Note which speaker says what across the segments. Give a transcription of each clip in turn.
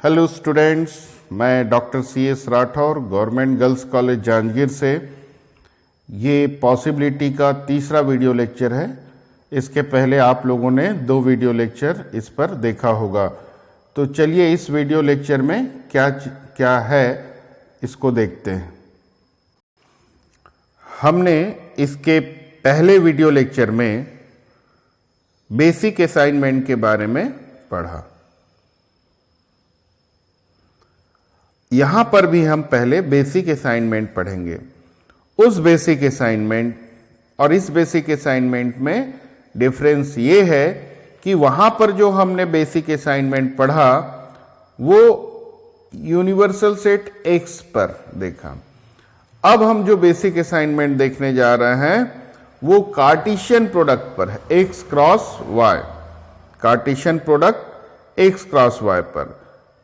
Speaker 1: Hello students, मैं doctor CS Rathore government girls college Janjgir से। ये पॉसिबिलिटी का तीसरा वीडियो लेक्चर है। इसके पहले आप लोगों ने 2 वीडियो लेक्चर इस पर देखा होगा। तो चलिए इस वीडियो लेक्चर में क्या है इसको देखते हैं। हमने इसके पहले वीडियो लेक्चर में बेसिक असाइनमेंट के बारे में पढ़ा। यहां पर भी हम पहले बेसिक असाइनमेंट पढ़ेंगे। उस बेसिक असाइनमेंट और इस बेसिक असाइनमेंट में डिफरेंस ये है कि वहां पर जो हमने बेसिक असाइनमेंट पढ़ा वो यूनिवर्सल सेट X पर देखा। अब हम जो बेसिक असाइनमेंट देखने जा रहे हैं वो कार्टेशियन प्रोडक्ट पर है, X cross Y। Cartesian product X cross Y पर।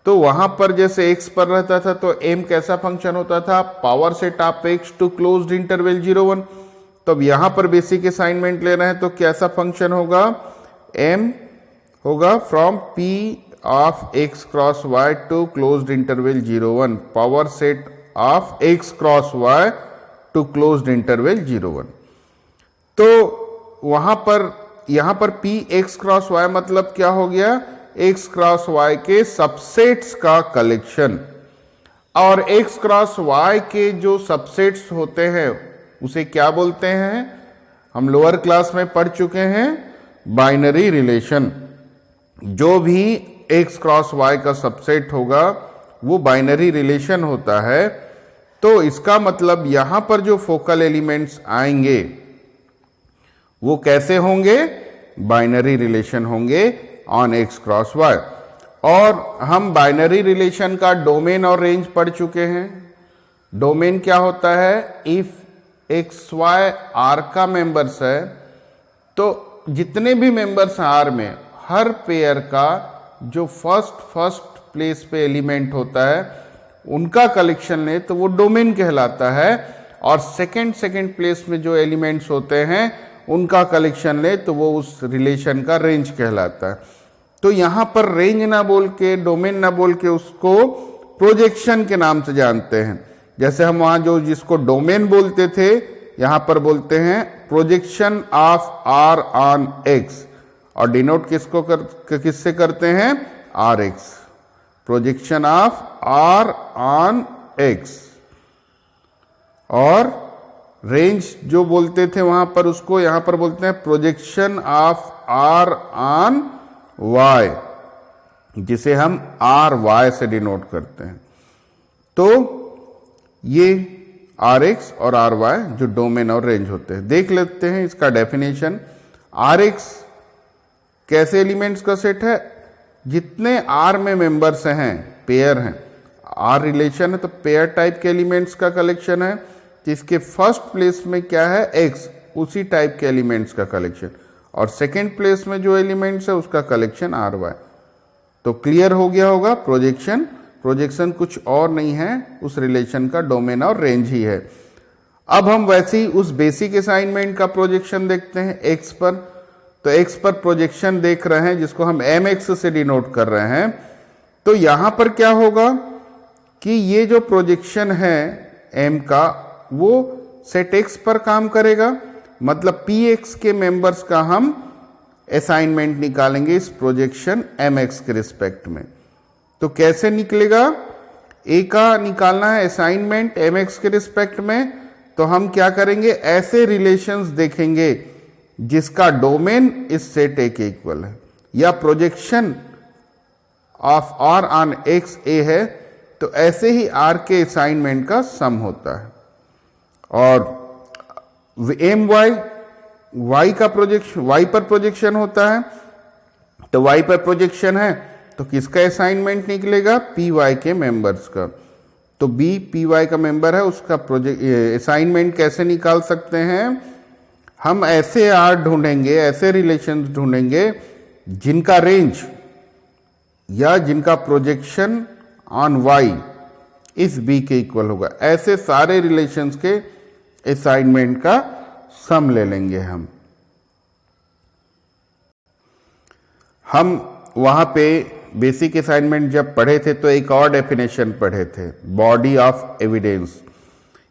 Speaker 1: तो वहां पर जैसे X पर रहता था तो M कैसा फंक्शन होता था, power set of X to closed interval 0 1। तो अब यहां पर बेसिक असाइनमेंट ले रहे हैं तो कैसा फंक्शन होगा, M होगा from P of X cross Y to closed interval 0 1, power set of X cross Y to closed interval 0 1। तो यहां पर P X क्रॉस Y मतलब क्या हो गया, X क्रॉस Y के सबसेट्स का कलेक्शन। और X क्रॉस Y के जो सबसेट्स होते हैं उसे क्या बोलते हैं, हम लोअर क्लास में पढ़ चुके हैं, बाइनरी रिलेशन। जो भी X क्रॉस Y का सबसेट होगा वो बाइनरी रिलेशन होता है। तो इसका मतलब यहां पर जो फोकल एलिमेंट्स आएंगे वो कैसे होंगे, बाइनरी रिलेशन होंगे ऑन X क्रॉस Y। और हम बाइनरी रिलेशन का डोमेन और रेंज पढ़ चुके हैं। डोमेन क्या होता है, इफ XY R का मेंबर्स है तो जितने भी मेंबर्स R में हर पेयर का जो फर्स्ट प्लेस पे एलिमेंट होता है उनका कलेक्शन ले तो वो डोमेन कहलाता है। और सेकंड प्लेस में जो एलिमेंट्स होते हैं उनका कलेक्शन ले तो वो उस रिलेशन का रेंज कहलाता है। तो यहां पर रेंज ना बोल के, डोमेन ना बोल के उसको प्रोजेक्शन के नाम से जानते हैं। जैसे हम वहां जो जिसको डोमेन बोलते थे यहां पर बोलते हैं projection of R on X। और डिनोट किससे करते हैं, RX, projection of R on X। और रेंज जो बोलते थे वहां पर उसको यहां पर बोलते हैं projection of R on Y, जिसे हम RY से डिनोट करते हैं। तो ये RX और RY जो डोमेन और रेंज होते हैं। देख लेते हैं इसका डेफिनेशन। RX कैसे एलिमेंट्स का सेट है, जितने R में मेंबर्स हैं, पेयर हैं, R रिलेशन है तो पेयर टाइप के एलिमेंट्स का कलेक्शन है। जिसके फर्स्ट प्लेस में क्या है, X, उसी टाइप के एलिमेंट्स का कलेक्शन। और सेकेंड प्लेस में जो एलिमेंट्स है उसका कलेक्शन RY। तो क्लियर हो गया होगा, प्रोजेक्शन कुछ और नहीं है, उस रिलेशन का डोमेन और रेंज ही है। अब हम वैसे ही उस बेसिक असाइनमेंट का प्रोजेक्शन देखते हैं X पर। तो X पर प्रोजेक्शन देख रहे हैं जिसको हम MX से डिनोट कर रहे हैं। तो यहां पर क्या होगा कि ये जो प्रोजेक्शन है M का वो सेट X पर काम करेगा। मतलब PX के मेंबर्स का हम असाइनमेंट निकालेंगे इस प्रोजेक्शन MX के रिस्पेक्ट में। तो कैसे निकलेगा, A का निकालना है असाइनमेंट MX के रिस्पेक्ट में। तो हम क्या करेंगे, ऐसे रिलेशंस देखेंगे जिसका डोमेन इस सेट A के इक्वल है, या projection of R on X A है तो ऐसे ही R के असाइनमेंट का सम होता है। और MY, Y का प्रोजेक्शन, Y पर प्रोजेक्शन होता है। तो Y पर प्रोजेक्शन है तो किसका असाइनमेंट निकलेगा, PY के मेंबर्स का। तो B PY का मेंबर है, उसका असाइनमेंट कैसे निकाल सकते हैं, हम ऐसे R ढूंढेंगे, ऐसे रिलेशंस ढूंढेंगे जिनका रेंज या जिनका प्रोजेक्शन ऑन Y इस B के इक्वल होगा। ऐसे सारे रिलेशंस के असाइनमेंट का सम ले लेंगे हम वहां पे बेसिक असाइनमेंट जब पढ़े थे तो एक और डेफिनेशन पढ़े थे, बॉडी ऑफ एविडेंस।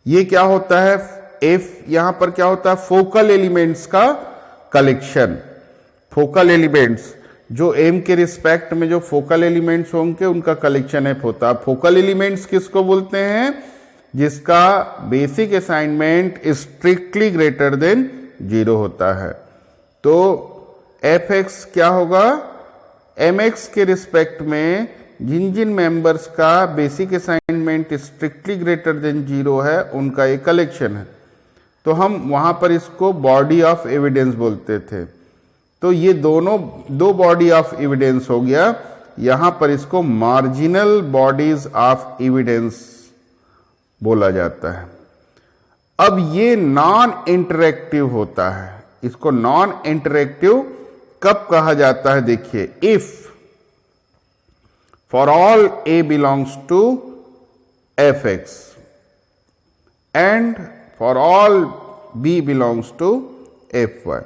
Speaker 1: ये क्या होता है, एफ यहां पर क्या होता है, फोकल एलिमेंट्स का कलेक्शन। फोकल एलिमेंट्स जो एम के रिस्पेक्ट में जो फोकल एलिमेंट्स होंगे उनका कलेक्शन एफ होता है। फोकल एलिमेंट्स किसको बोलते हैं, जिसका basic assignment strictly greater than 0 होता है। तो एफ एक्स क्या होगा, एम एक्स के रिस्पेक्ट में जिन जिन मेंबर्स का basic assignment strictly greater than 0 है उनका एक कलेक्शन है। तो हम वहां पर इसको बॉडी ऑफ एविडेंस बोलते थे। तो ये दोनों दो बॉडी ऑफ एविडेंस हो गया, यहां पर इसको मार्जिनल बॉडीज ऑफ एविडेंस बोला जाता है। अब ये नॉन इंटरेक्टिव होता है, इसको नॉन इंटरेक्टिव कब कहा जाता है, देखिए, if for all A belongs to F X and for all B belongs to F Y.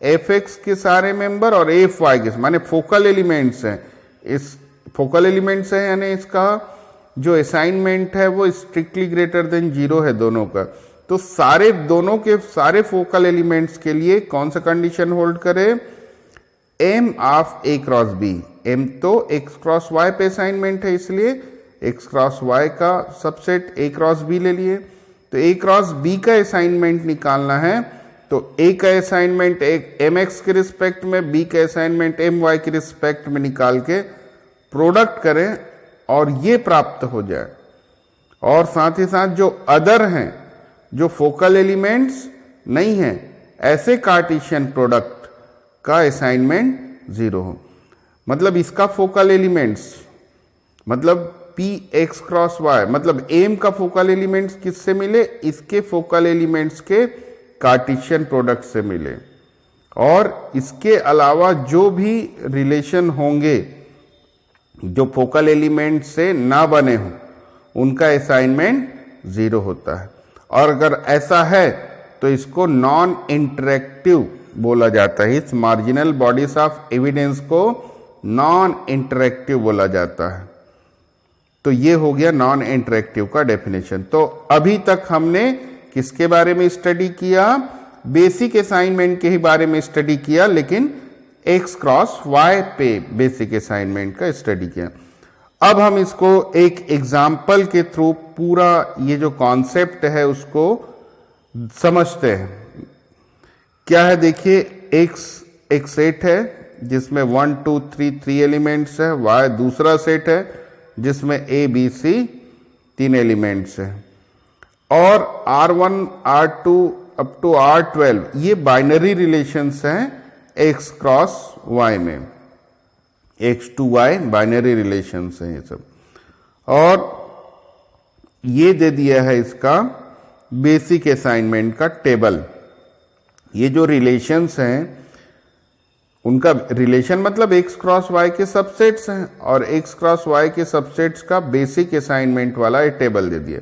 Speaker 1: F X के सारे मेंबर और एफ वाई के माने फोकल एलिमेंट्स हैं, इस फोकल एलिमेंट्स है यानी इसका जो असाइनमेंट है वो स्ट्रिक्टली ग्रेटर देन 0 है दोनों का। तो सारे दोनों के सारे फोकल एलिमेंट्स के लिए कौन सा कंडीशन होल्ड करे, M of A cross B. M तो एक्स क्रॉस वाई पे असाइनमेंट है, इसलिए एक्स क्रॉस वाई का सबसेट ए क्रॉस बी ले लिए। तो ए क्रॉस बी का असाइनमेंट निकालना है तो ए का असाइनमेंट एक एम एक्स के रिस्पेक्ट में, बी का असाइनमेंट एम वाई के रिस्पेक्ट में निकाल के प्रोडक्ट करें और ये प्राप्त हो जाए। और साथ ही साथ जो अदर हैं, जो फोकल एलिमेंट्स नहीं हैं, ऐसे कार्टेशियन प्रोडक्ट का असाइनमेंट 0 हो। मतलब इसका फोकल एलिमेंट्स मतलब पी एक्स क्रॉस वाई, मतलब एम का फोकल एलिमेंट्स किससे मिले, इसके फोकल एलिमेंट्स के कार्टेशियन प्रोडक्ट से मिले। और इसके अलावा जो भी रिलेशन होंगे जो फोकल एलिमेंट से ना बने हों उनका असाइनमेंट 0 होता है। और अगर ऐसा है तो इसको नॉन इंटरेक्टिव बोला जाता है। इस मार्जिनल बॉडीज ऑफ एविडेंस को नॉन इंटरेक्टिव बोला जाता है। तो ये हो गया नॉन इंटरेक्टिव का डेफिनेशन। तो अभी तक हमने किसके बारे में स्टडी किया, बेसिक असाइनमेंट के ही बारे में स्टडी किया, लेकिन एक्स क्रॉस वाई पे बेसिक असाइनमेंट का स्टडी किया। अब हम इसको एक एग्जाम्पल के थ्रू पूरा ये जो कॉन्सेप्ट है उसको समझते हैं। क्या है, देखिए, एक्स एक सेट है जिसमें 1 2 3 एलिमेंट्स है, वाई दूसरा सेट है जिसमें ए बी सी 3 एलिमेंट्स है, और R1 R2 up to R12 ये बाइनरी रिलेशंस हैं एक्स क्रॉस वाई में, X to Y binary relations हैं ये सब। और ये दे दिया है इसका बेसिक असाइनमेंट का टेबल। ये जो रिलेशंस हैं उनका रिलेशन मतलब एक्स क्रॉस वाई के सबसेट्स हैं, और एक्स क्रॉस वाई के सबसेट्स का बेसिक असाइनमेंट वाला ये टेबल दे दिया।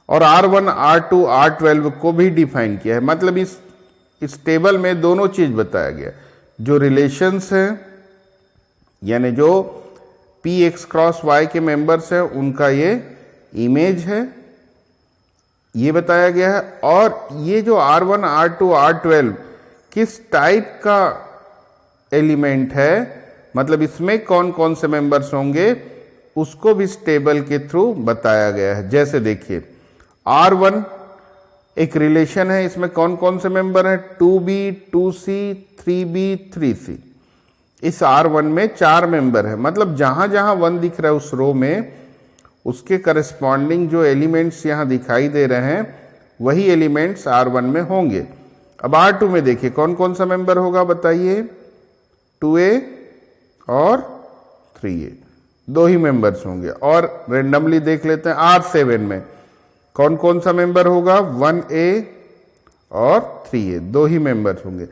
Speaker 1: और R1 R2 R12 को भी डिफाइन किया है। मतलब इस टेबल में दोनों चीज बताया गया, जो रिलेशंस हैं यानी जो पी एक्स क्रॉस वाई के मेंबर्स हैं उनका ये इमेज है, ये बताया गया है। और ये जो R1 R2 R12 किस टाइप का एलिमेंट है, मतलब इसमें कौन कौन से मेंबर्स होंगे उसको भी इस टेबल के थ्रू बताया गया है। जैसे देखिए, R1 एक रिलेशन है, इसमें कौन कौन से मेंबर हैं, 2B 2C 3B 3C। इस R1 में 4 मेंबर है, मतलब जहां जहां 1 दिख रहा है उस रो में उसके करस्पॉन्डिंग जो एलिमेंट्स यहां दिखाई दे रहे हैं वही एलिमेंट्स R1 में होंगे। अब R2 में देखिए कौन कौन सा मेंबर होगा बताइए, 2A और 3A, 2 ही मेंबर्स होंगे। और रेंडमली देख लेते हैं R7 में कौन कौन सा मेंबर होगा, 1A और 3A, 2 ही मेंबर्स होंगे।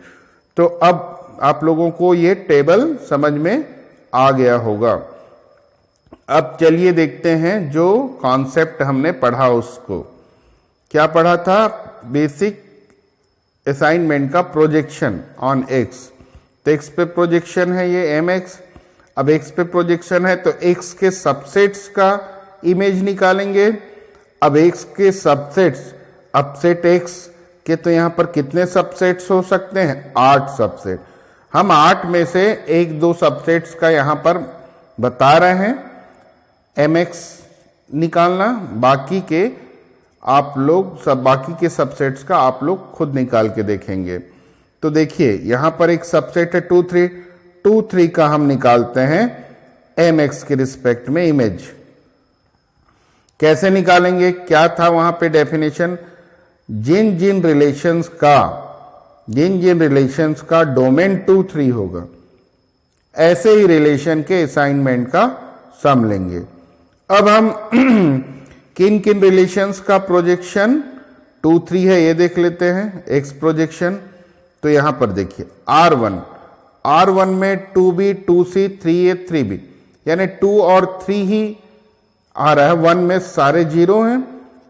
Speaker 1: तो अब आप लोगों को ये टेबल समझ में आ गया होगा। अब चलिए देखते हैं जो कॉन्सेप्ट हमने पढ़ा उसको। क्या पढ़ा था, बेसिक असाइनमेंट का प्रोजेक्शन ऑन एक्स। तो एक्स पे प्रोजेक्शन है ये mx। अब x पे प्रोजेक्शन है तो x के सबसेट्स का इमेज निकालेंगे। अब x के सबसेट्स, अब सेट x के तो यहां पर कितने सबसेट्स हो सकते हैं? 8 सबसेट। हम 8 में से 1-2 सबसेट्स का यहां पर बता रहे हैं mx निकालना, बाकी के आप लोग बाकी के सबसेट्स का आप लोग खुद निकाल के देखेंगे। तो देखिए यहां पर एक सबसेट है 2 3, 2 3 का हम निकालते हैं mx के रिस्पेक्ट में इमेज। कैसे निकालेंगे? क्या था वहां पे डेफिनेशन? जिन जिन रिलेशंस का डोमेन 2 3 होगा, ऐसे ही रिलेशन के असाइनमेंट का सम लेंगे। अब हम किन किन रिलेशंस का प्रोजेक्शन 2 3 है ये देख लेते हैं। एक्स प्रोजेक्शन तो यहां पर देखिए R1 में 2b 2c 3a 3b, यानी 2 और 3 ही आ रहा है। 1 में सारे 0 हैं,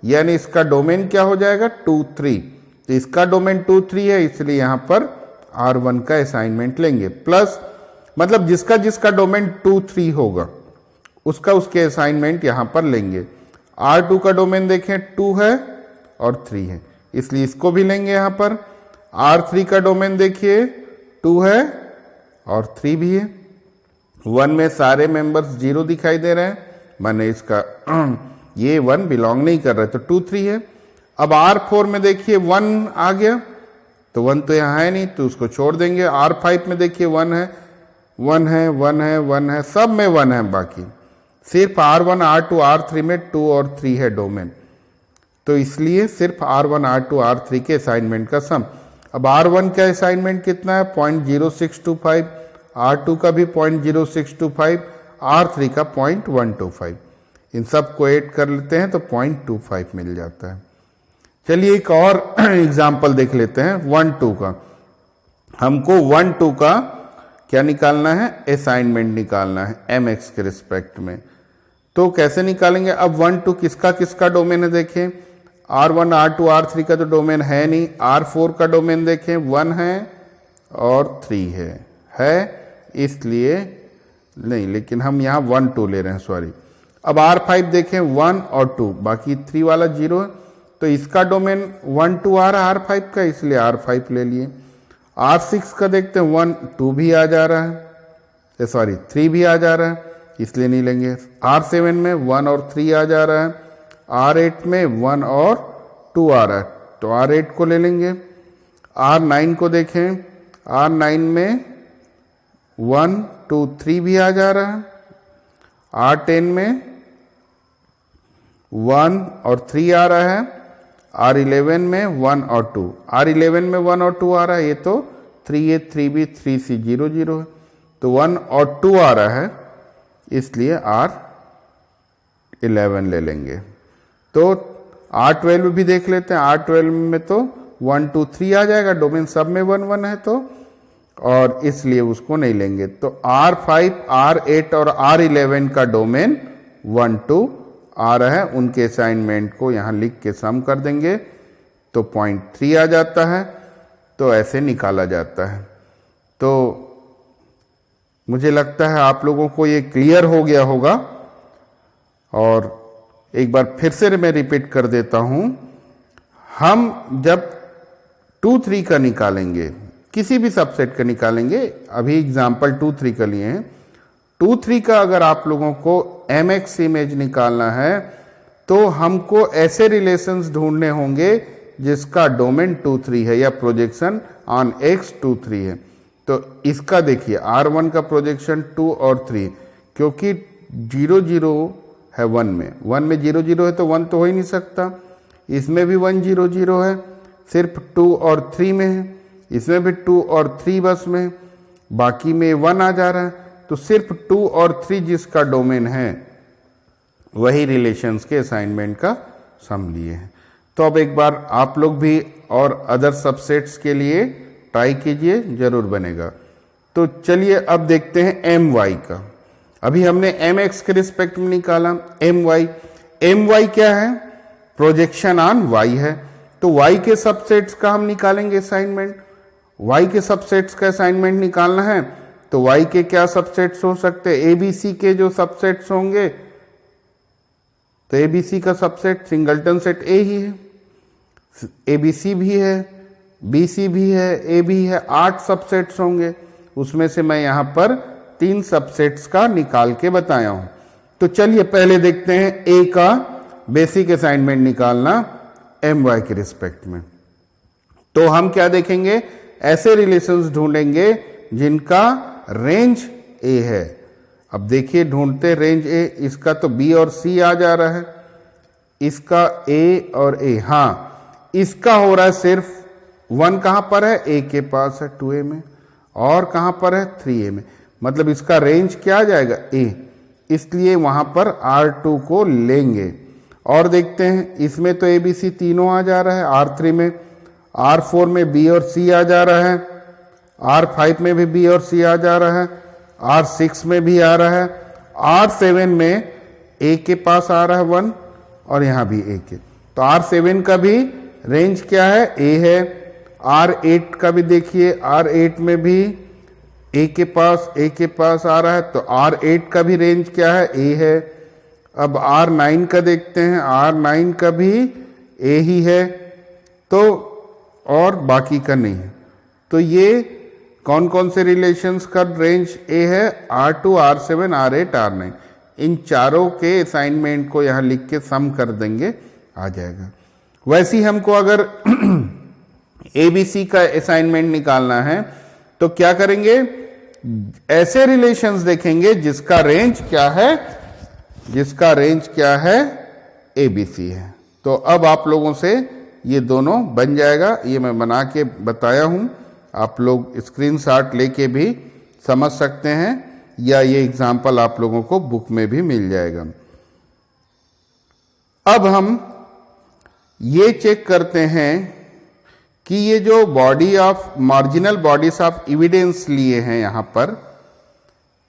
Speaker 1: यानी इसका डोमेन क्या हो जाएगा? 2 3। तो इसका डोमेन 2 3 है, इसलिए यहां पर R1 का असाइनमेंट लेंगे। प्लस मतलब जिसका जिसका डोमेन 2 3 होगा उसका उसके असाइनमेंट यहां पर लेंगे। R2 का डोमेन देखें 2 है और 3 है, इसलिए इसको भी लेंगे यहां पर। R3 का डोमेन देखिए 2 है और 3 भी है। 1 में सारे मेंबर्स 0 दिखाई दे रहे हैं, माने इसका ये 1 बिलोंग नहीं कर रहा है, तो 2 3 है। अब R4 में देखिए 1 आ गया, तो 1 तो यहाँ है नहीं, तो उसको छोड़ देंगे। R5 में देखिए 1 है, 1 है, 1 है, 1 है, सब में 1 है, बाकी सिर्फ R1 R2 R3 में 2 और 3 है डोमेन, तो इसलिए सिर्फ R1 R2 R3 के असाइनमेंट का सम। अब R1 का असाइनमेंट कितना है? 0.0625, R2 का भी 0.0625, R3 का 0.125। इन सब को ऐड कर लेते हैं तो 0.25 मिल जाता है। चलिए एक और एग्जाम्पल देख लेते हैं 1 2 का। हमको 1 2 का क्या निकालना है? असाइनमेंट निकालना है mx के रिस्पेक्ट में। तो कैसे निकालेंगे? अब 1 2 किसका किसका डोमेन है देखें। R1 R2 R3 का तो डोमेन है नहीं। R4 का डोमेन देखें 1 है और 3 है इसलिए नहीं, लेकिन हम यहाँ 1 2 ले रहे हैं, सॉरी। अब R5 देखें 1 और 2, बाकी 3 वाला 0 है, तो इसका डोमेन 1 2 आ रहा है R5 का, इसलिए R5 ले लिए। R6 का देखते हैं 1 2 भी आ जा रहा है, सॉरी 3 भी आ जा रहा है, इसलिए नहीं लेंगे। R7 में 1 और 3 आ जा रहा है। R8 में 1 और 2 आ रहा है, तो R8 को ले लेंगे। R9 को देखें, R9 में 1 2 3 भी आ जा रहा है। R10 में 1 और 3 आ रहा है। R11 में 1 और 2, R11 में 1 और 2 आ रहा है, ये तो 3a 3b 3c 0 0 है, तो 1 और 2 आ रहा है, इसलिए R11 ले लेंगे। तो R12 भी देख लेते हैं। R12 में तो 1 2 3 आ जाएगा, डोमेन सब में 1 1 है, तो और इसलिए उसको नहीं लेंगे। तो R5 R8 और R11 का डोमेन 1 2 आ रहा है, उनके असाइनमेंट को यहाँ लिख के सम कर देंगे तो 0.3 आ जाता है। तो ऐसे निकाला जाता है। तो मुझे लगता है आप लोगों को ये क्लियर हो गया होगा, और एक बार फिर से मैं रिपीट कर देता हूं। हम जब 2 3 का निकालेंगे, किसी भी सबसेट का निकालेंगे, अभी एग्जाम्पल 2 3 का लिए हैं, 2 3 का अगर आप लोगों को mx इमेज निकालना है तो हमको ऐसे रिलेशंस ढूंढने होंगे जिसका डोमेन 2 3 है या प्रोजेक्शन ऑन x 2 3 है। तो इसका देखिए R1 का प्रोजेक्शन 2 और 3, क्योंकि 0 0 है 1 में 0 0 है तो 1 तो हो ही नहीं सकता। इसमें भी 1 0 0 है, सिर्फ 2 और 3 में है। इसमें भी 2 और 3 बस में, बाकी में 1 आ जा रहा है। तो सिर्फ 2 और 3 जिसका डोमेन है वही रिलेशंस के असाइनमेंट का सम लिए हैं। तो अब एक बार आप लोग भी और अदर सबसेट्स के लिए ट्राई कीजिए, जरूर बनेगा। तो चलिए अब देखते हैं my का। अभी हमने mx के रिस्पेक्ट में निकाला my क्या है? प्रोजेक्शन ऑन y है, तो y के सबसेट्स का हम निकालेंगे असाइनमेंट। y के सबसेट्स का असाइनमेंट निकालना है तो y के क्या सबसेट्स हो सकते हैं? ABC के जो सबसेट्स होंगे, तो ABC का सबसेट सिंगलटन सेट A ही है, ABC भी है, BC भी है, A भी है, 8 सबसेट्स होंगे। उसमें से मैं यहां पर 3 सबसेट्स का निकाल के बताया हूं। तो चलिए पहले देखते हैं A का बेसिक असाइनमेंट निकालना My के रिस्पेक्ट में। तो हम क्या देखेंगे? ऐसे रिलेशंस ढूंढेंगे जिनका रेंज A है। अब देखिए ढूंढते रेंज A, इसका तो B और C आ जा रहा है, इसका A और A, हाँ इसका हो रहा है सिर्फ 1 कहां पर है? A के पास है 2A में, और कहां पर है? 3A में। मतलब इसका रेंज क्या आ जाएगा? A, इसलिए वहां पर R2 को लेंगे। और देखते हैं इसमें तो ABC तीनों आ जा रहा है, R3 में, R4 में B और C आ जा रहा है, R5 में भी B और C आ जा रहा है, R6 में भी आ रहा है, R7 में A के पास आ रहा है 1 और यहां भी A के। तो R7 का भी रेंज क्या है? A है। R8 का भी देखिए, R8 में भी A के पास आ रहा है, तो R8 का भी रेंज क्या है? A है। अब R9 का देखते हैं, R9 का भी A ही है, तो और बाकी का नहीं है। तो ये कौन कौन से रिलेशंस का रेंज A है? R2, R7, R8, R9। इन चारों के असाइनमेंट को यहां लिख के सम कर देंगे, आ जाएगा। वैसे ही हमको अगर ABC का असाइनमेंट निकालना है तो क्या करेंगे? ऐसे रिलेशंस देखेंगे जिसका रेंज क्या है? जिसका रेंज क्या है? ABC है। तो अब आप लोगों से ये दोनों बन जाएगा। ये मैं बना के बताया हूं, आप लोग स्क्रीनशॉट लेके भी समझ सकते हैं, या ये एग्जाम्पल आप लोगों को बुक में भी मिल जाएगा। अब हम ये चेक करते हैं कि ये जो body of marginal bodies of evidence लिए हैं यहां पर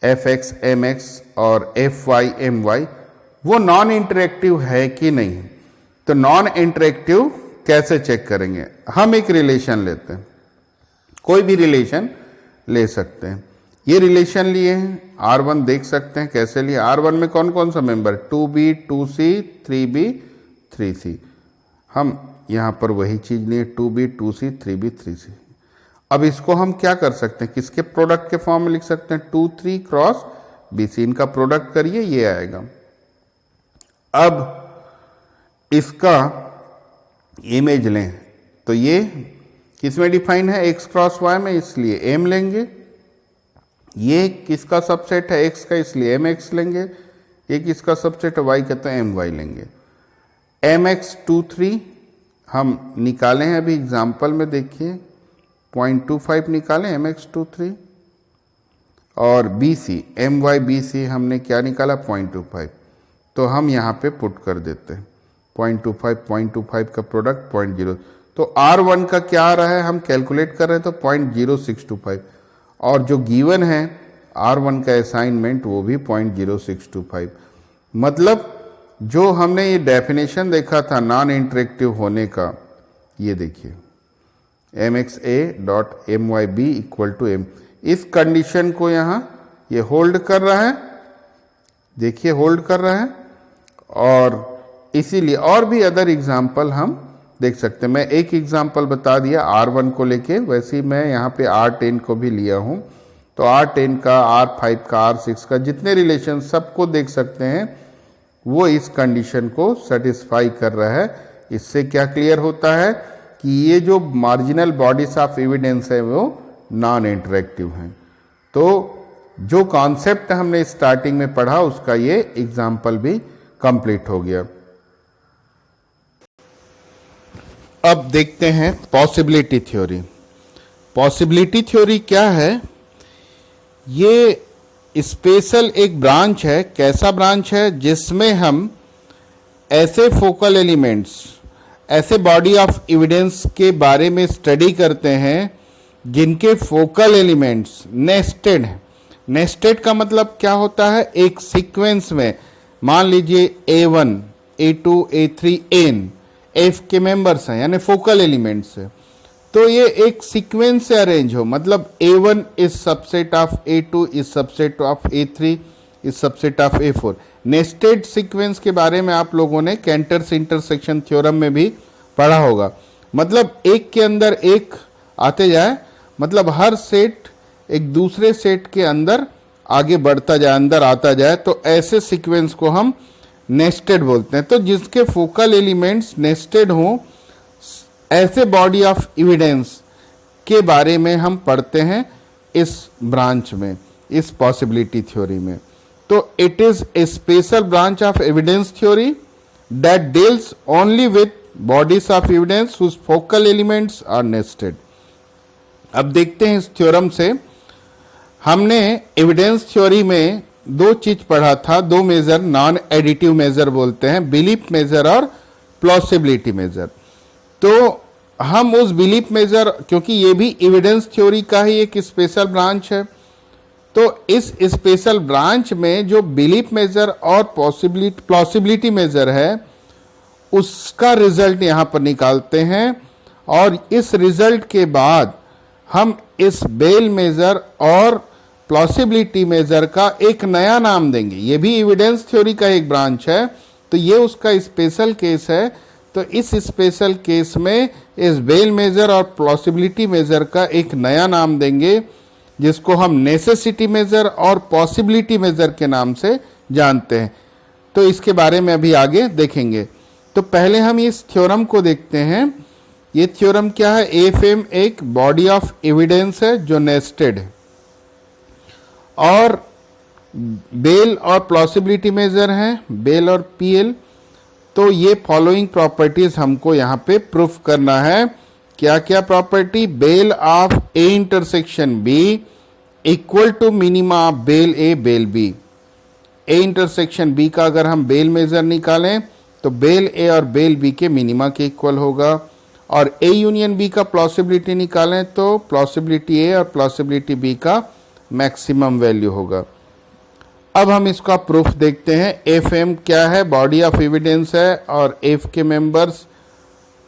Speaker 1: Fx, Mx और Fy, My, वो नॉन इंटरेक्टिव है कि नहीं। तो नॉन इंटरेक्टिव कैसे चेक करेंगे? हम एक रिलेशन लेते हैं, कोई भी रिलेशन ले सकते हैं। ये रिलेशन लिए हैं, R1 देख सकते हैं कैसे लिए। R1 में कौन कौन सा member? 2B, 2C, 3B, 3C। हम यहां पर वही चीज लिए, 2B, 2C, 3B, 3C। अब इसको हम क्या कर सकते हैं? किसके प्रोडक्ट के फॉर्म में लिख सकते हैं? 2, 3 क्रॉस BC, इनका प्रोडक्ट करिए, ये आएगा। अब इसका इमेज लें, तो ये किसमें डिफाइन है? X क्रॉस Y में, इसलिए M लेंगे। ये किसका सबसेट है? X का, इसलिए MX लेंगे। ये किसका सबसेट है? Y का, तो MY लेंगे। MX 2, 3 हम निकाले हैं अभी एग्जाम्पल में, देखिए 0.25 निकाले MX 2, 3। और BC, MY BC हमने क्या निकाला? 0.25। तो हम यहाँ पे पुट कर देते हैं 0.25 का प्रोडक्ट 0.0। तो R1 का क्या आ रहा है? हम कैलकुलेट कर रहे हैं, तो 0.0625। और जो गिवन है R1 का असाइनमेंट, वो भी 0.0625। मतलब जो हमने ये डेफिनेशन देखा था नॉन इंटरेक्टिव होने का, ये देखिए MXA dot MYB equal to M, इस कंडीशन को यहां ये होल्ड कर रहा है, देखिए होल्ड कर रहा है। और इसीलिए और भी अदर एग्जाम्पल हम देख सकते हैं। मैं एक एग्जाम्पल बता दिया R1 को लेके, वैसे ही मैं यहाँ पे R10 को भी लिया हूँ। तो R10 का, R5 का, R6 का जितने रिलेशन सबको देख सकते हैं, वो इस कंडीशन को सेटिस्फाई कर रहा है। इससे क्या क्लियर होता है कि ये जो मार्जिनल बॉडीज ऑफ एविडेंस है वो नॉन इंटरेक्टिव हैं। तो जो कॉन्सेप्ट हमने स्टार्टिंग में पढ़ा उसका ये एग्जाम्पल भी कंप्लीट हो गया। अब देखते हैं पॉसिबिलिटी थ्योरी। पॉसिबिलिटी थ्योरी क्या है? ये स्पेशल एक ब्रांच है। कैसा ब्रांच है? जिसमें हम ऐसे फोकल एलिमेंट्स, ऐसे बॉडी ऑफ एविडेंस के बारे में स्टडी करते हैं जिनके फोकल एलिमेंट्स नेस्टेड हैं। नेस्टेड का मतलब क्या होता है? एक सीक्वेंस में, मान लीजिए A1, A2, A3, N F के मेंबर्स हैं, यानी फोकल एलिमेंट्स है। तो ये एक सीक्वेंस से अरेंज हो, मतलब A1 is subset of A2 is subset of A3 is subset of A4। Nested sequence के बारे में आप लोगों ने कैंटर्स इंटरसेक्शन थ्योरम में भी पढ़ा होगा, मतलब एक के अंदर एक आते जाए, मतलब हर सेट एक दूसरे सेट के अंदर आगे बढ़ता जाए, अंदर आता जाए, तो ऐसे सीक्वेंस को हम नेस्टेड बोलते हैं। तो जिसके फोकल एलिमेंट्स नेस्टेड हों, ऐसे बॉडी ऑफ एविडेंस के बारे में हम पढ़ते हैं इस ब्रांच में, इस पॉसिबिलिटी थ्योरी में। तो it is a special branch of evidence theory that deals only with bodies of evidence whose focal elements are nested. अब देखते हैं इस थ्योरम से, हमने एविडेंस थ्योरी में दो चीज पढ़ा था, दो मेजर, नॉन एडिटिव मेजर बोलते हैं, बिलीफ मेजर और प्लॉसिबिलिटी मेजर। तो हम उस बिलीफ मेजर, क्योंकि ये भी एविडेंस थ्योरी का ही एक स्पेशल ब्रांच है, तो इस स्पेशल ब्रांच में जो बिलीफ मेजर और प्लॉसिबिलिटी मेजर है उसका रिजल्ट यहाँ पर निकालते हैं, और इस रिजल्ट के बाद हम इस बेल मेजर और प्लॉसिबिलिटी मेजर का एक नया नाम देंगे। ये भी एविडेंस थ्योरी का एक ब्रांच है, तो ये उसका स्पेशल केस है। तो इस स्पेशल केस में इस बेल मेजर और प्लॉसिबिलिटी मेजर का एक नया नाम देंगे, जिसको हम नेसेसिटी मेजर और पॉसिबिलिटी मेजर के नाम से जानते हैं। तो इसके बारे में अभी आगे देखेंगे। तो पहले हम इस थ्योरम को देखते हैं। ये थ्योरम क्या है? एएफएम एक बॉडी ऑफ एविडेंस है जो नेस्टेड है, और बेल और प्लॉसिबिलिटी मेजर हैं, बेल और पीएल। तो ये फॉलोइंग प्रॉपर्टीज हमको यहाँ पे प्रूफ करना है। क्या क्या property? Bel of A intersection B equal to minima of bel A bel B. A intersection B का अगर हम बेल मेजर निकालें तो बेल ए और बेल बी के मिनिमा के इक्वल होगा, और ए यूनियन बी का प्लॉसिबिलिटी निकालें तो प्लॉसिबिलिटी ए और प्लॉसिबिलिटी बी का मैक्सिमम वैल्यू होगा। अब हम इसका प्रूफ देखते हैं। एफ एम क्या है? बॉडी ऑफ एविडेंस है, और एफ के मेंबर्स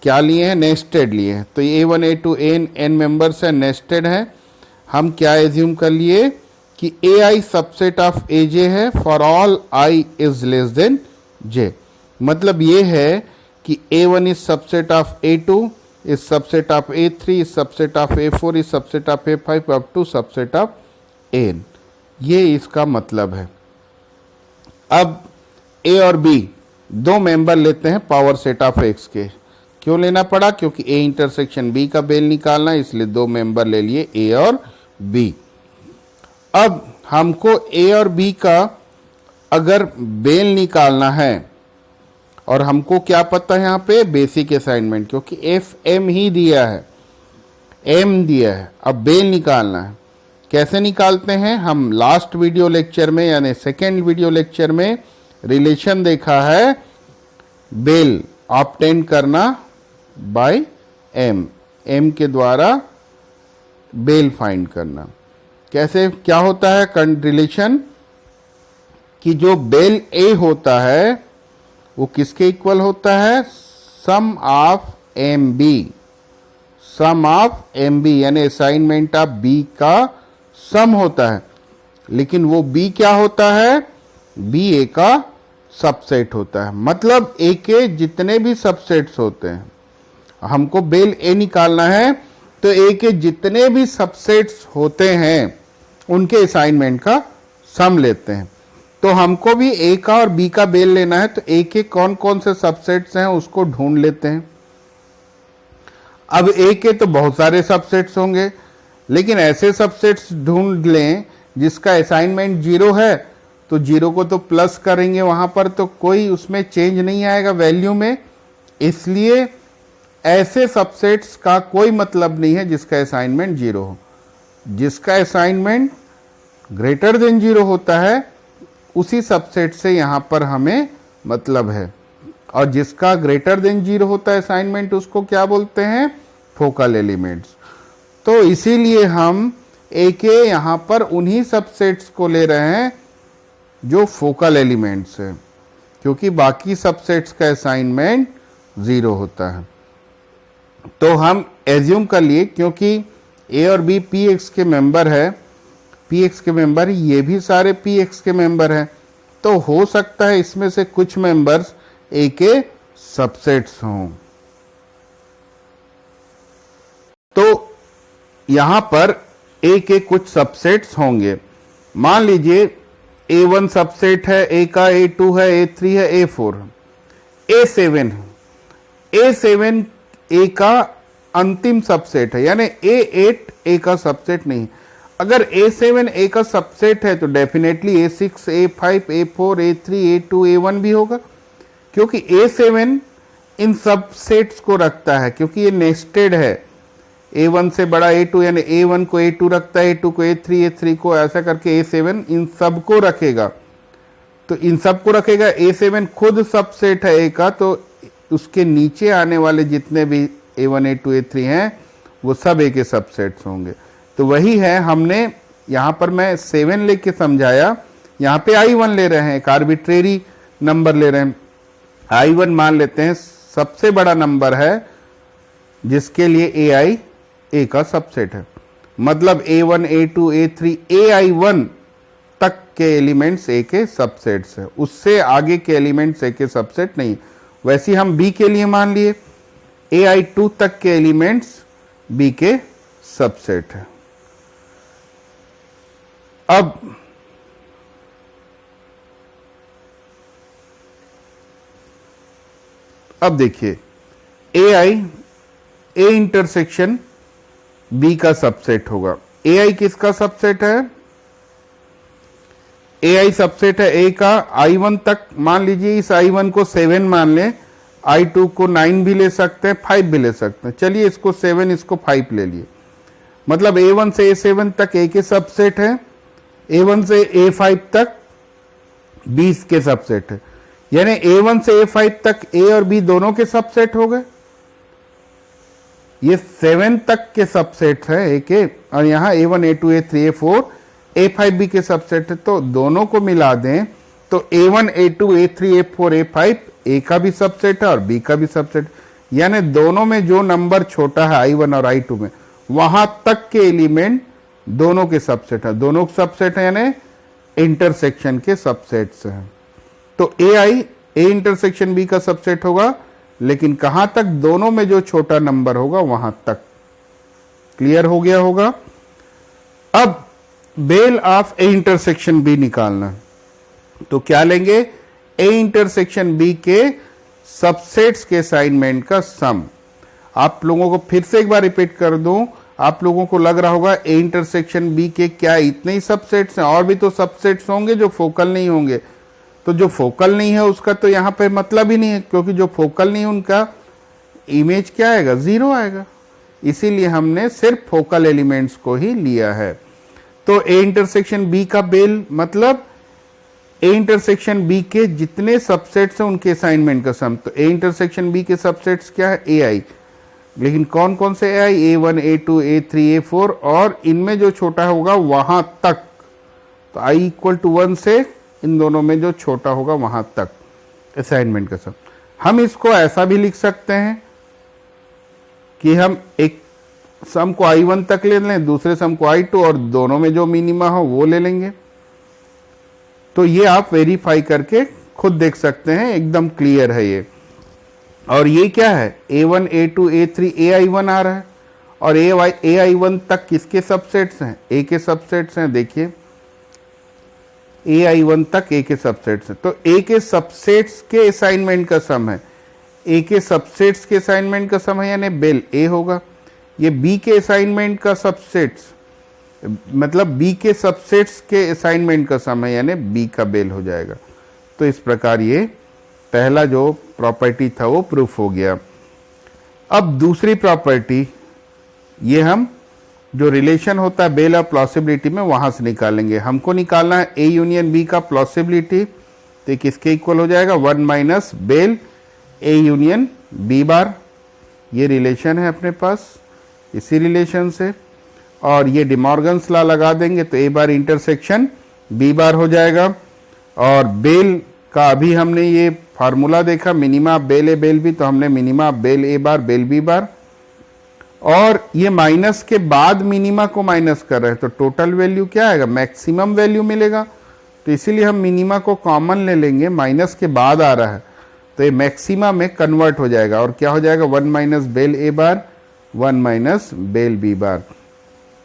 Speaker 1: क्या लिए हैं? नेस्टेड लिए हैं। तो A one A two N members है, नेस्टेड है। हम क्या एज्यूम कर लिए कि ए आई सबसेट ऑफ ए जे है for all I is less than J. मतलब ये है कि A1 is subset of A2 is subset of A3 is subset of A4 is subset of A5 up to subset of N। ये इसका मतलब है। अब A और B दो मेंबर लेते हैं पावर सेट ऑफ X के। क्यों लेना पड़ा? क्योंकि A इंटरसेक्शन B का बेल निकालना है, इसलिए दो मेंबर ले लिए A और B। अब हमको A और B का अगर बेल निकालना है, और हमको क्या पता है यहाँ पे? बेसिक असाइनमेंट, क्योंकि एफ एम ही दिया है, एम दिया है। अब बेल निकालना है। कैसे निकालते हैं? हम लास्ट वीडियो लेक्चर में यानी सेकेंड वीडियो लेक्चर में रिलेशन देखा है, बेल ऑब्टेन करना बाय एम, एम के द्वारा बेल फाइंड करना। कैसे, क्या होता है रिलेशन? कि जो बेल ए होता है वो किसके इक्वल होता है? Sum of M B, sum of M B यानी असाइनमेंट ऑफ बी का सम होता है। लेकिन वो बी क्या होता है? बी ए का सबसेट होता है। मतलब ए के जितने भी सबसेट्स होते हैं, हमको बेल ए निकालना है, तो ए के जितने भी सबसेट्स होते हैं उनके असाइनमेंट का सम लेते हैं। तो हमको भी ए का और बी का बेल लेना है, तो ए के कौन कौन से सबसेट्स हैं उसको ढूंढ लेते हैं। अब ए के तो बहुत सारे सबसेट्स होंगे, लेकिन ऐसे सबसेट्स ढूंढ लें जिसका असाइनमेंट 0 है, तो 0 को तो प्लस करेंगे वहां पर, तो कोई उसमें चेंज नहीं आएगा वैल्यू में। इसलिए ऐसे सबसेट्स का कोई मतलब नहीं है जिसका असाइनमेंट 0 हो। जिसका असाइनमेंट ग्रेटर देन 0 होता है उसी सबसेट से यहाँ पर हमें मतलब है, और जिसका ग्रेटर देन 0 होता है असाइनमेंट, उसको क्या बोलते हैं? Focal elements. तो इसीलिए हम ए के यहाँ पर उन्हीं सबसेट्स को ले रहे हैं जो फोकल एलिमेंट्स है, क्योंकि बाकी सबसेट्स का असाइनमेंट 0 होता है। तो हम एज्यूम कर लिए क्योंकि ए और बी पी एक्स के मेंबर है, पी एक्स के मेंबर, ये भी सारे पी एक्स के मेंबर हैं, तो हो सकता है इसमें से कुछ मेंबर्स ए के सबसेट्स हों। तो यहां पर ए के कुछ सबसेट्स होंगे। मान लीजिए A1 सबसेट है ए का, A2 है, A3 है, A4 है, A7 है। A7 ए का अंतिम सबसेट है, यानी A8 ए का सबसेट नहीं। अगर A7 ए का सबसेट है तो definitely A6, A5, A4, A3, A2, A1 भी होगा, क्योंकि A7 इन सबसेट्स को रखता है, क्योंकि ये नेस्टेड है। A1 से बड़ा A2, यानी A1 को A2 रखता है, A2 को A3, A3 को, ऐसा करके A7 इन सब को रखेगा। तो इन सब को रखेगा, A7 खुद सबसेट है A का, तो उसके नीचे आने वाले जितने भी A1, A2, A3 हैं वो सब A के सबसेट्स होंगे। तो वही है, हमने यहाँ पर मैं 7 लेके समझाया, यहाँ पे I1 ले रहे हैं, एक आर्बिट्रेरी नंबर ले रहे हैं। I1 मान लेते हैं सबसे बड़ा नंबर है जिसके लिए AI A का सबसेट है, मतलब A1, A2, A3, AI1 तक के एलिमेंट्स A के सबसेट्स है, उससे आगे के एलिमेंट्स A के सबसेट नहीं। वैसे हम B के लिए मान लिए AI2 तक के एलिमेंट्स B के सबसेट है। अब देखिए A इंटरसेक्शन B का सबसेट होगा। AI किसका सबसेट है? AI सबसेट है A का I1 तक। मान लीजिए इस I1 को 7 मान लें, I2 को 9 भी ले सकते हैं, 5 भी ले सकते हैं। चलिए इसको 7, इसको 5 ले लिए, मतलब A1 से A7 तक A के सबसेट है, A1 से A5 तक B के सबसेट है, यानी A1 से A5 तक A और B दोनों के सबसेट हो गए। ये 7 तक के सबसेट है A के, और यहाँ A1, A2, A3, A4, A5 B के सबसेट है। तो दोनों को मिला दें तो A1, A2, A3, A4, A5 A का भी सबसेट है और B का भी सबसेट, यानी दोनों में जो नंबर छोटा है I1 और I2 में, वहां तक के एलिमेंट दोनों के सबसेट है। दोनों सबसेट है यानी इंटरसेक्शन के सबसेट्स हैं। तो A इंटरसेक्शन B का सबसेट होगा, लेकिन कहां तक? दोनों में जो छोटा नंबर होगा वहां तक। क्लियर हो गया होगा? अब bel of A intersection B निकालना, तो क्या लेंगे? A इंटरसेक्शन B के सबसेट्स के असाइनमेंट का सम। आप लोगों को फिर से एक बार रिपीट कर दूं, आप लोगों को लग रहा होगा A इंटरसेक्शन B के क्या इतने ही सबसेट्स हैं? और भी तो सबसेट्स होंगे जो फोकल नहीं होंगे। तो जो फोकल नहीं है उसका तो यहाँ पे मतलब ही नहीं है, क्योंकि जो फोकल नहीं है उनका इमेज क्या आएगा? 0 आएगा। इसीलिए हमने सिर्फ फोकल एलिमेंट्स को ही लिया है। तो A इंटरसेक्शन B का बेल मतलब A इंटरसेक्शन B के जितने सबसेट्स हैं उनके असाइनमेंट का सम। तो A इंटरसेक्शन B के सबसेट्स क्या है? AI, लेकिन कौन कौन से AI? A1, A2, A3, A4, और इनमें जो छोटा होगा वहां तक। तो I = 1 से इन दोनों में जो छोटा होगा वहां तक असाइनमेंट का सम। हम इसको ऐसा भी लिख सकते हैं कि हम एक सम को I1 तक ले लें, दूसरे सम को I2, और दोनों में जो मिनिमा हो वो ले लेंगे। तो ये आप वेरीफाई करके खुद देख सकते हैं, एकदम क्लियर है ये। और ये क्या है? A1, A2, A3, AI1 आ रहा है, और AI1 तक किसके सबसेट्स हैं? A के सबसेट्स हैं। देखिए AI1 तक A के सबसेट्स हैं, तो A के सबसेट्स के असाइनमेंट का सम है। A के सबसेट्स के असाइनमेंट का सम है, यानी बेल A होगा। ये B के असाइनमेंट का सबसेट्स, मतलब B के सबसेट्स के असाइनमेंट का सम है, यानी B का बेल हो जाएगा। तो इस प्रकार ये पहला जो प्रॉपर्टी था वो प्रूफ हो गया। अब दूसरी प्रॉपर्टी, ये हम जो रिलेशन होता है बेल और प्लॉसिबिलिटी में वहां से निकालेंगे। हमको निकालना है A यूनियन B का प्लॉसिबिलिटी, तो किसके इक्वल हो जाएगा? 1 minus bel A union B bar. ये रिलेशन है अपने पास, इसी रिलेशन से, और ये डिमॉर्गन्स लॉ लगा देंगे तो A बार इंटरसेक्शन B बार हो जाएगा। और बेल का अभी हमने ये फार्मूला देखा, minima bel A bel B, तो हमने minima bel A bar bel B bar और ये माइनस के बाद मिनिमा को माइनस कर रहे हैं, तो टोटल वैल्यू क्या आएगा, मैक्सिमम वैल्यू मिलेगा। तो इसीलिए हम मिनिमा को कॉमन ले लेंगे, माइनस के बाद आ रहा है तो ये मैक्सिमा में कन्वर्ट हो जाएगा और क्या हो जाएगा, 1 minus bel A bar 1 minus bell B bar.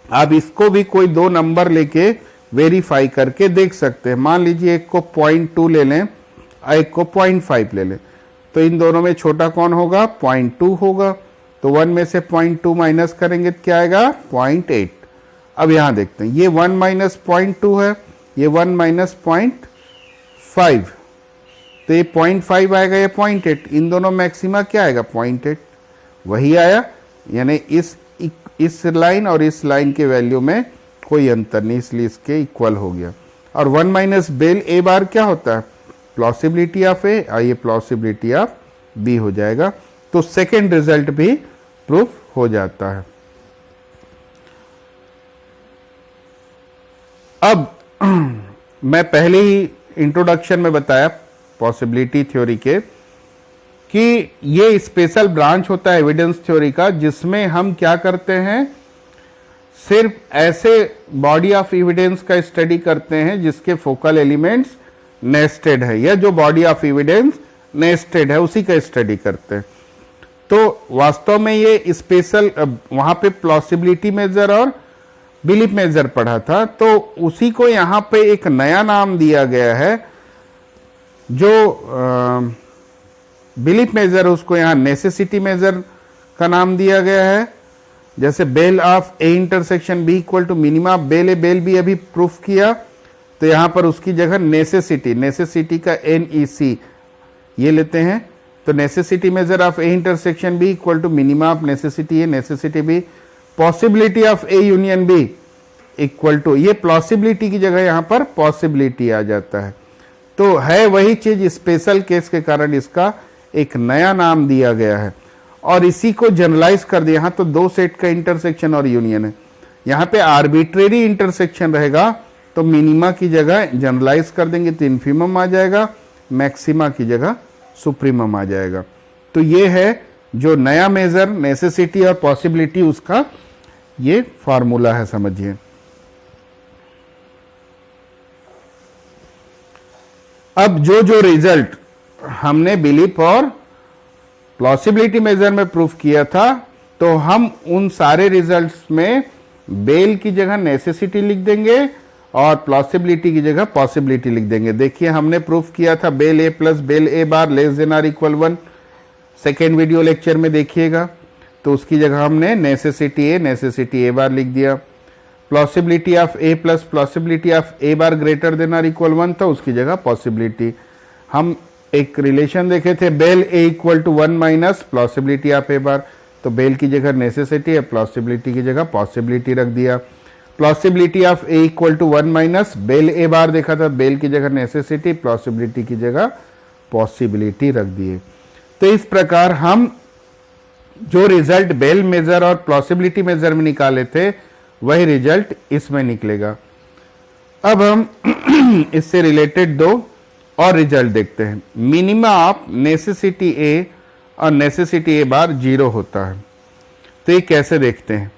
Speaker 1: अब इसको भी कोई दो नंबर लेके वेरीफाई करके देख सकते हैं। मान लीजिए एक को 0.2 ले लें और एक को 0.5 ले लें, तो इन दोनों में छोटा कौन होगा, 0.2 होगा। तो 1 में से 0.2 माइनस करेंगे तो क्या आएगा, 0.8। अब यहां देखते हैं, ये 1 माइनस 0.2 है, ये 1 माइनस 0.5, तो ये 0.5 आएगा, ये 0.8। इन दोनों मैक्सिमा क्या आएगा, 0.8 वही आया। यानी इस लाइन और इस लाइन के वैल्यू में कोई अंतर नहीं, इसलिए इसके इक्वल हो गया। और 1 माइनस बेल ए बार क्या होता है, प्लॉसिबिलिटी ऑफ ए, और ये प्लॉसिबिलिटी ऑफ बी हो जाएगा। तो सेकेंड रिजल्ट भी प्रूफ हो जाता है। अब मैं पहले ही इंट्रोडक्शन में बताया पॉसिबिलिटी थ्योरी के कि ये स्पेशल ब्रांच होता है एविडेंस थ्योरी का, जिसमें हम क्या करते हैं, सिर्फ ऐसे बॉडी ऑफ एविडेंस का स्टडी करते हैं जिसके फोकल एलिमेंट्स नेस्टेड है, या जो बॉडी ऑफ एविडेंस नेस्टेड है उसी का स्टडी करते हैं। तो वास्तव में ये स्पेशल, वहां पे प्लॉसिबिलिटी मेजर और बिलीफ मेजर पढ़ा था, तो उसी को यहां पे एक नया नाम दिया गया है। जो बिलीफ मेजर उसको यहां नेसेसिटी मेजर का नाम दिया गया है। जैसे bel of A intersection B equal to minima bel A bel B अभी प्रूफ किया, तो यहां पर उसकी जगह नेसेसिटी का NEC ये लेते हैं। तो necessity measure of A intersection B equal to minima of necessity A necessity B. Possibility of A union B equal to, ये प्लॉसिबिलिटी की जगह यहां पर पॉसिबिलिटी आ जाता है। तो है वही चीज, स्पेशल केस के कारण इसका एक नया नाम दिया गया है और इसी को जनरलाइज कर दिया। यहां तो दो सेट का इंटरसेक्शन और यूनियन है, यहां पे आर्बिट्रेरी इंटरसेक्शन रहेगा तो मिनिमा की जगह जनरलाइज कर देंगे तो इन्फीमम आ जाएगा, मैक्सिमा की जगह सुप्रीमम आ जाएगा। तो ये है जो नया मेजर नेसेसिटी और पॉसिबिलिटी, उसका ये फार्मूला है, समझिए। अब जो रिजल्ट हमने बिलीफ और प्लॉसिबिलिटी मेजर में प्रूफ किया था, तो हम उन सारे रिजल्ट्स में बेल की जगह नेसेसिटी लिख देंगे और प्लॉसिबिलिटी की जगह पॉसिबिलिटी लिख देंगे। देखिए हमने प्रूफ किया था bel A plus bel A bar less than or equal 1, second video lecture में देखिएगा। तो उसकी जगह हमने नेसेसिटी ए बार लिख दिया। Plausibility of A plus plausibility of A bar greater than or equal 1 था, उसकी जगह पॉसिबिलिटी। हम एक रिलेशन देखे थे bel A equal to 1 minus plausibility of A bar, तो बेल की जगह नेसेसिटी है, प्लॉसिबिलिटी की जगह पॉसिबिलिटी रख दिया। Plausibility of A equal to 1 minus bel A bar देखा था, बेल की जगह नेसेसिटी, प्लॉसिबिलिटी की जगह पॉसिबिलिटी रख दिए। तो इस प्रकार हम जो रिजल्ट बेल मेजर और प्लॉसिबिलिटी मेजर में निकाले थे वही रिजल्ट इसमें निकलेगा। अब हम इससे रिलेटेड दो और रिजल्ट देखते हैं। मिनिमा ऑफ नेसेसिटी ए और नेसेसिटी ए बार 0 होता है, तो ये कैसे देखते हैं।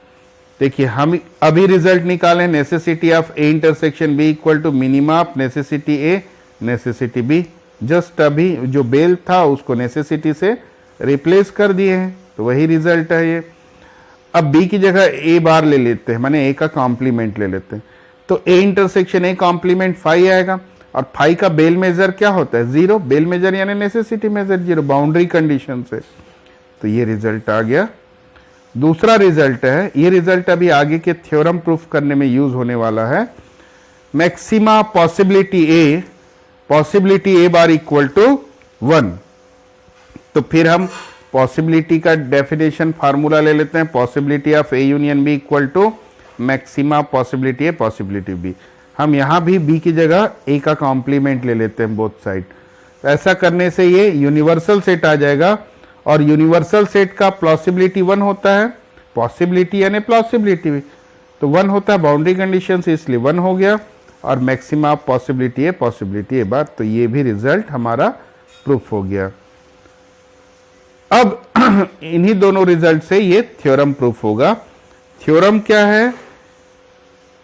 Speaker 1: देखिए हम अभी रिजल्ट निकालें, necessity of A intersection B equal to minima of necessity A necessity B. Just अभी जो बेल था उसको नेसेसिटी से रिप्लेस कर दिए हैं, तो वही रिजल्ट है ये। अब बी की जगह ए बार ले लेते हैं, माने ए का कॉम्प्लीमेंट ले लेते हैं, तो ए इंटरसेक्शन ए कॉम्प्लीमेंट 5 आएगा और 5 का बेल मेजर क्या होता है, 0। बेल मेजर यानी नेसेसिटी मेजर 0 बाउंड्री कंडीशन से, तो ये रिजल्ट आ गया। दूसरा रिजल्ट है, ये रिजल्ट अभी आगे के थ्योरम प्रूफ करने में यूज होने वाला है। Maxima possibility A bar equal to 1। तो फिर हम पॉसिबिलिटी का डेफिनेशन फार्मूला ले लेते हैं, possibility of A union B equal to maxima possibility A possibility B. हम यहां भी बी की जगह ए का कॉम्प्लीमेंट ले लेते हैं बोथ साइड। ऐसा करने से ये यूनिवर्सल सेट आ जाएगा और यूनिवर्सल सेट का प्लॉसिबिलिटी 1 होता है, पॉसिबिलिटी यानी प्लॉसिबिलिटी भी तो 1 होता है, बाउंड्री कंडीशन से इसलिए 1 हो गया। और मैक्सिमा पॉसिबिलिटी ए बार, तो ये भी रिजल्ट हमारा प्रूफ हो गया। अब इन्हीं दोनों रिजल्ट से ये थ्योरम प्रूफ होगा। थ्योरम क्या है?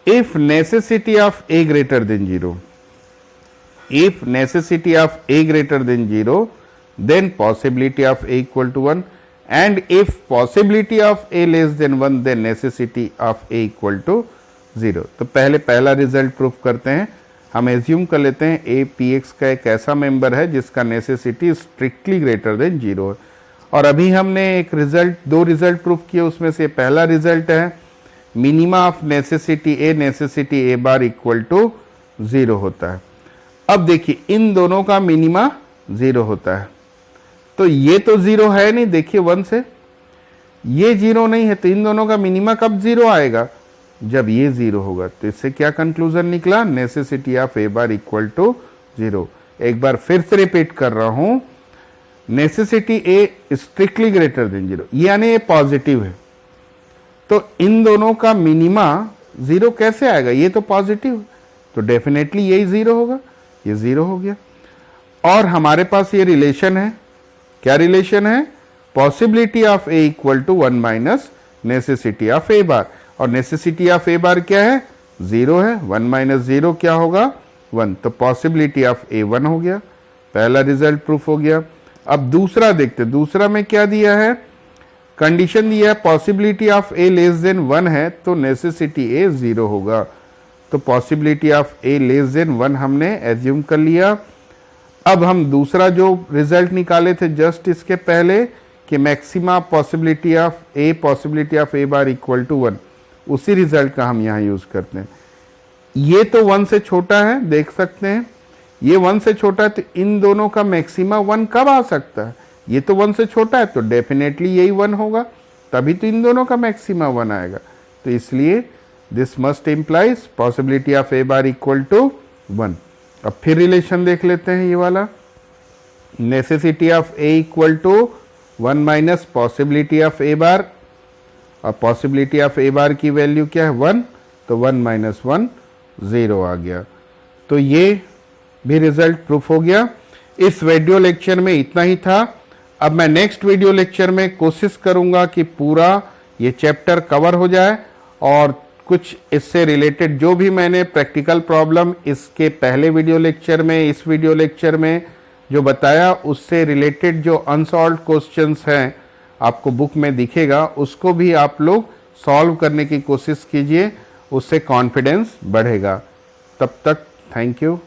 Speaker 1: If necessity of A greater than 0, if necessity of a greater than 0, then possibility of a equal to 1, and if possibility of a less than 1, then necessity of a equal to 0। तो पहले पहला result proof करते हैं। हम assume कर लेते हैं A P x का एक ऐसा मेंबर है जिसका नेसेसिटी स्ट्रिक्टली ग्रेटर देन 0 है, और अभी हमने एक रिजल्ट, दो रिजल्ट प्रूफ किए, उसमें से पहला रिजल्ट है minima of necessity A bar equal to 0 होता है। अब देखिए इन दोनों का मिनिमा 0 होता है, तो ये तो 0 है नहीं, देखिए 1 से ये 0 नहीं है, तो इन दोनों का मिनिमा कब 0 आएगा? जब ये 0 होगा। तो इससे क्या कंक्लूजन निकला? Necessity of A bar equal to 0। एक बार फिर से रिपीट कर रहा हूं, necessity A strictly greater than 0, यानी ये पॉजिटिव है, तो इन दोनों का मिनिमा 0 कैसे आएगा? ये तो पॉजिटिव, तो डेफिनेटली यही 0 होगा, ये 0 हो गया। और हमारे पास ये रिलेशन है, क्या रिलेशन है? Possibility of A equal to 1 minus necessity of A bar, और नेसेसिटी ऑफ ए बार क्या है? 0 है, 1 माइनस 0 क्या होगा? 1, तो पॉसिबिलिटी ऑफ ए 1 हो गया। पहला रिजल्ट प्रूफ हो गया। अब दूसरा देखते, दूसरा में क्या दिया है? कंडीशन दिया है possibility of A less than 1 है, तो नेसेसिटी ए 0 होगा। तो possibility of A less than 1 हमने एज्यूम कर लिया। अब हम दूसरा जो रिजल्ट निकाले थे जस्ट इसके पहले कि maxima possibility of A bar equal to 1, उसी रिजल्ट का हम यहाँ यूज करते हैं। ये तो 1 से छोटा है, देख सकते हैं ये 1 से छोटा है, तो इन दोनों का मैक्सिमा 1 कब आ सकता है? ये तो 1 से छोटा है, तो डेफिनेटली यही 1 होगा, तभी तो इन दोनों का मैक्सिमा 1 आएगा। तो इसलिए this must implies possibility of A bar equal to 1। अब फिर रिलेशन देख लेते हैं, ये वाला necessity of A equal to 1 minus possibility of A bar, और पॉसिबिलिटी ऑफ ए बार की वैल्यू क्या है? 1, तो 1 माइनस 1 0 आ गया। तो ये भी रिजल्ट प्रूफ हो गया। इस वीडियो लेक्चर में इतना ही था। अब मैं नेक्स्ट वीडियो लेक्चर में कोशिश करूंगा कि पूरा ये चैप्टर कवर हो जाए, और कुछ इससे रिलेटेड जो भी मैंने प्रैक्टिकल प्रॉब्लम इसके पहले वीडियो लेक्चर में, इस वीडियो लेक्चर में जो बताया, उससे रिलेटेड जो अनसॉल्व्ड क्वेश्चंस हैं आपको बुक में दिखेगा, उसको भी आप लोग सॉल्व करने की कोशिश कीजिए, उससे कॉन्फिडेंस बढ़ेगा। तब तक थैंक यू।